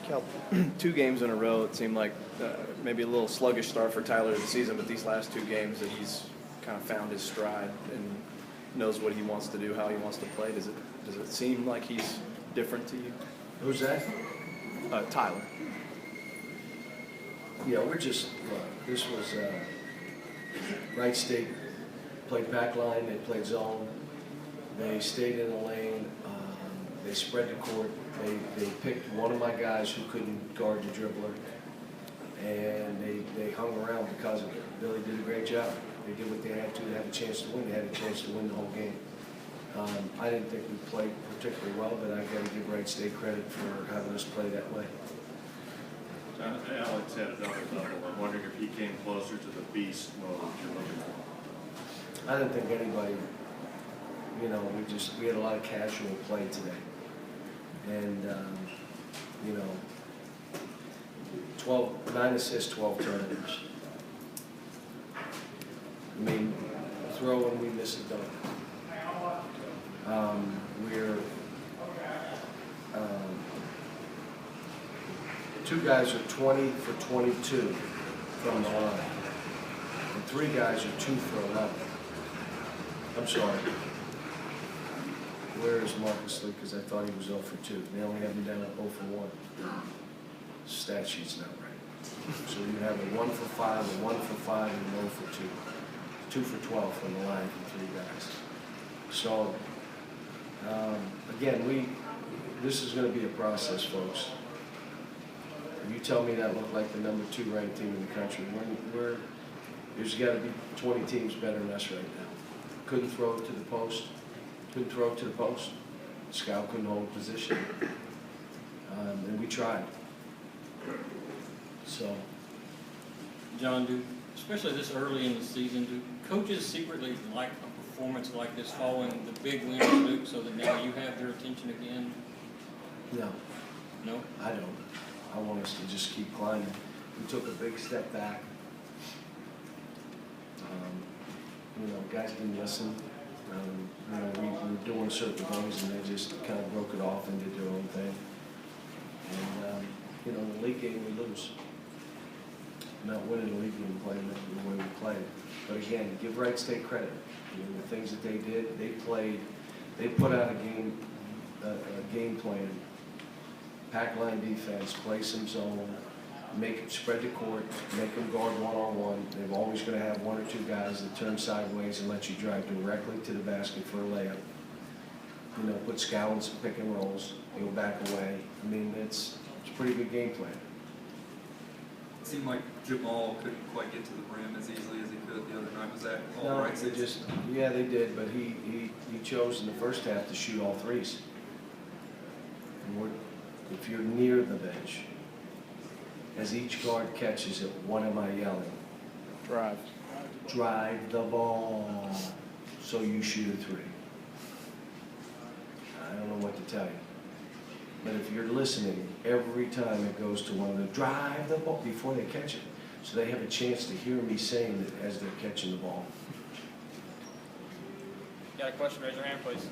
Cal, 2 games in a row, it seemed like maybe a little sluggish start for Tyler this season, but these last 2 games that he's kind of found his stride and knows what he wants to do, how he wants to play. Does it seem like he's different to you? Who's that? Tyler. Yeah, we're just, this was Wright State played back line, they played zone, they stayed in the lane, they spread the court, they picked one of my guys who couldn't guard the dribbler, and they hung around because of it. Billy did a great job. They did what they had to have a chance to win. They had a chance to win the whole game. I didn't think we played particularly well, but I got to give Wright State credit for having us play that way. Alex had another level. I'm wondering if he came closer to the beast mode you're looking for. I didn't think anybody, we had a lot of casual play today. And, 9 assists, 12 turnovers. I mean, throw and we miss a dunk. Two guys are 20 for 22 from the line, and 3 guys are 2 for 11. I'm sorry. Where is Marcus Lee? Because I thought he was 0 for 2. They only have him down at 0 for 1. Stat sheet's not right. So you have a 1 for 5, a 1 for 5, and 0 for 2. 2 for 12 from the line from 3 guys. So, again, this is going to be a process, folks. You tell me that looked like the number 2 ranked team in the country. There's got to be 20 teams better than us right now. Couldn't throw it to the post. Couldn't throw it to the post. Scout couldn't hold position. And we tried. So. John, especially this early in the season, do coaches secretly like a performance like this following the big win at Duke so that now you have their attention again? No. No? I don't. I want us to just keep climbing. We took a big step back. Guys didn't listen. We were doing certain things and they just kind of broke it off and did their own thing. And, the league game we lose. Not winning the league game, playing the way we played. But again, give Wright State credit. The things that they did, they put out a game plan. Pack line defense, play some zone, spread the court, make them guard one-on-one. They're always going to have 1 or 2 guys that turn sideways and let you drive directly to the basket for a layup. Put scout in some pick and rolls, go back away. I mean, it's a pretty good game plan. It seemed like Jamal couldn't quite get to the rim as easily as he could the other night. Was that all No, right? they did, but he chose in the first half to shoot all 3s. And if you're near the bench, as each guard catches it, what am I yelling? Drive. Drive the ball so you shoot a 3. I don't know what to tell you. But if you're listening, every time it goes to one of them, drive the ball before they catch it. So they have a chance to hear me saying it as they're catching the ball. Got a question? Raise your hand, please.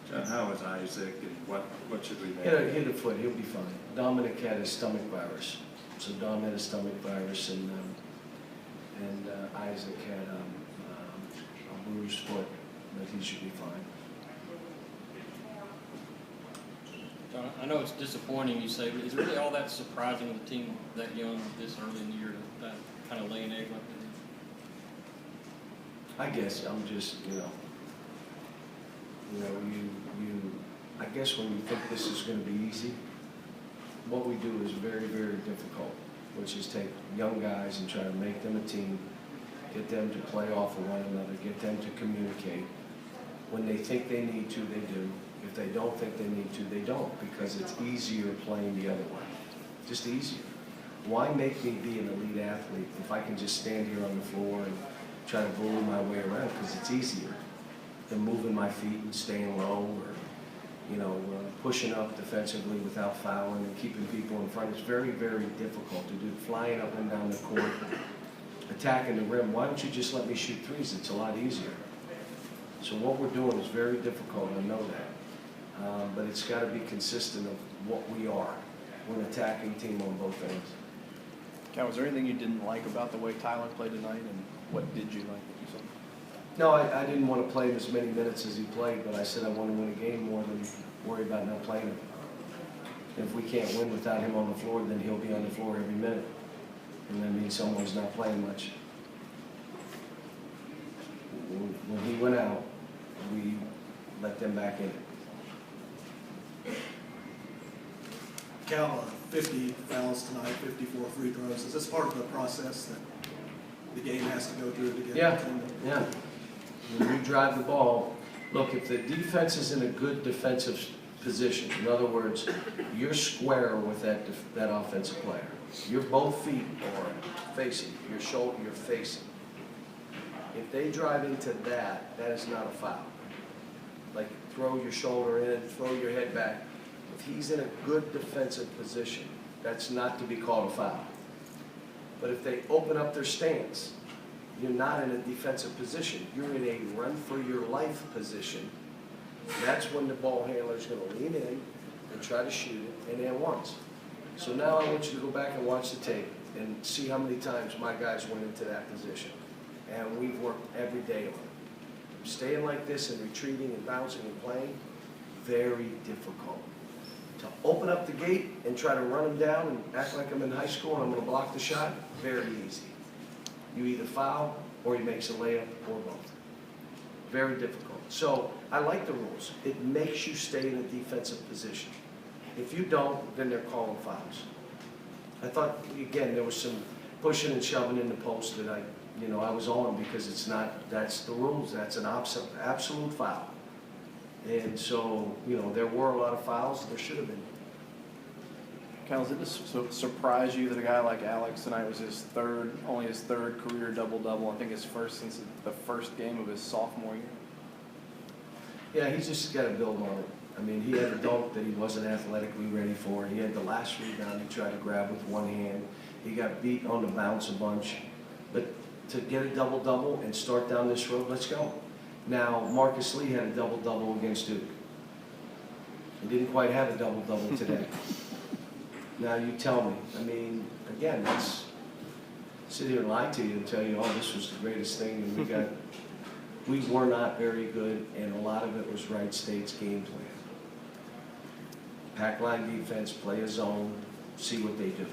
John, how is Isaac and what should we make? Hit a foot, he'll be fine. Dominic had his stomach virus. So Dom had a stomach virus and Isaac had a bruised foot, but he should be fine. John, I know it's disappointing, you say, but is it really all that surprising with a team that young this early in the year to kind of lay an egg like that? I guess I'm just, I guess when you think this is going to be easy, what we do is very, very difficult, which is take young guys and try to make them a team, get them to play off of one another, get them to communicate. When they think they need to, they do. If they don't think they need to, they don't, because it's easier playing the other way. Just easier. Why make me be an elite athlete if I can just stand here on the floor and try to bully my way around, because it's easier than moving my feet and staying low, or pushing up defensively without fouling and keeping people in front. It's very, very difficult to do. Flying up and down the court, attacking the rim. Why don't you just let me shoot 3s? It's a lot easier. So what we're doing is very difficult. I know that. but it's gotta be consistent of what we are. We're an attacking team on both ends. Cal, was there anything you didn't like about the way Tyler played tonight, and what did you like that you saw? No, I didn't want to play him as many minutes as he played, but I said I want to win a game more than worry about not playing him. If we can't win without him on the floor, then he'll be on the floor every minute. And that means someone's not playing much. When he went out, we let them back in. Cal, 50 fouls tonight, 54 free throws. Is this part of the process that the game has to go through to get Yeah, between them? yeah. When you drive the ball, look, if the defense is in a good defensive position, in other words, you're square with that offensive player. Your both feet are facing, your shoulder, you're facing. If they drive into that, that is not a foul. Like throw your shoulder in, throw your head back. If he's in a good defensive position, that's not to be called a foul. But if they open up their stance, you're not in a defensive position. You're in a run-for-your-life position. That's when the ball handler's going to lean in and try to shoot it, and then once. So now I want you to go back and watch the tape and see how many times my guys went into that position. And we've worked every day on it. Staying like this and retreating and bouncing and playing, very difficult. To open up the gate and try to run them down and act like I'm in high school and I'm going to block the shot, very easy. You either foul or he makes a layup or both. Very difficult. So I like the rules. It makes you stay in a defensive position. If you don't, then they're calling fouls. I thought, again, there was some pushing and shoving in the post that I was on because it's not, that's the rules. That's an absolute foul. And so, there were a lot of fouls. There should have been. Cal, did this surprise you that a guy like Alex tonight was only his third career double-double? I think his first since the first game of his sophomore year. Yeah, he's just got to build on it. I mean, he had a dunk that he wasn't athletically ready for. He had the last rebound he tried to grab with one hand. He got beat on the bounce a bunch. But to get a double-double and start down this road, let's go. Now, Marcus Lee had a double-double against Duke. He didn't quite have a double-double today. Now, you tell me. I mean, again, let's sit here and lie to you and tell you, oh, this was the greatest thing, and we were not very good, and a lot of it was Wright State's game plan. Pack line defense, play a zone, see what they do.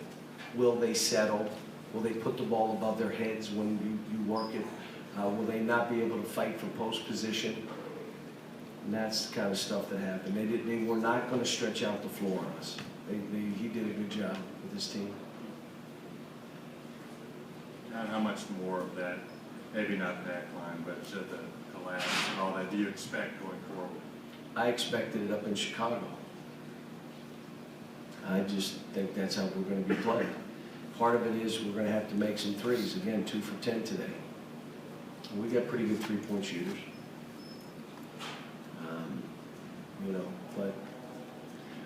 Will they settle? Will they put the ball above their heads when you work it? Will they not be able to fight for post position? And that's the kind of stuff that happened. They were not going to stretch out the floor on us. He did a good job with his team. And how much more of that, maybe not back line, but the collapse and all that, do you expect going forward? I expected it up in Chicago. I just think that's how we're going to be playing. Part of it is we're going to have to make some threes. Again, 2 for 10 today. We got pretty good three-point shooters. But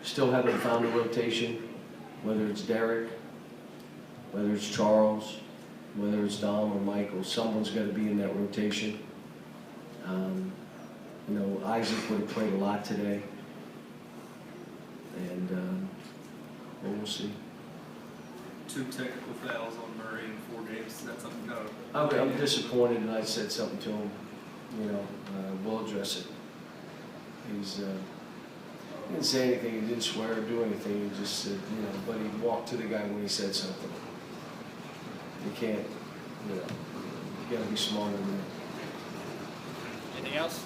still haven't found a rotation, whether it's Derek, whether it's Charles, whether it's Dom or Michael. Someone's got to be in that rotation. Isaac would have played a lot today. And we'll see. 2 technical fouls on Murray in 4 games. Is that something kind of? I'm disappointed, and I said something to him. We'll address it. He didn't say anything. He didn't swear or do anything. He just said, but he walked to the guy when he said something. You can't, you got to be smarter than that. Anything else?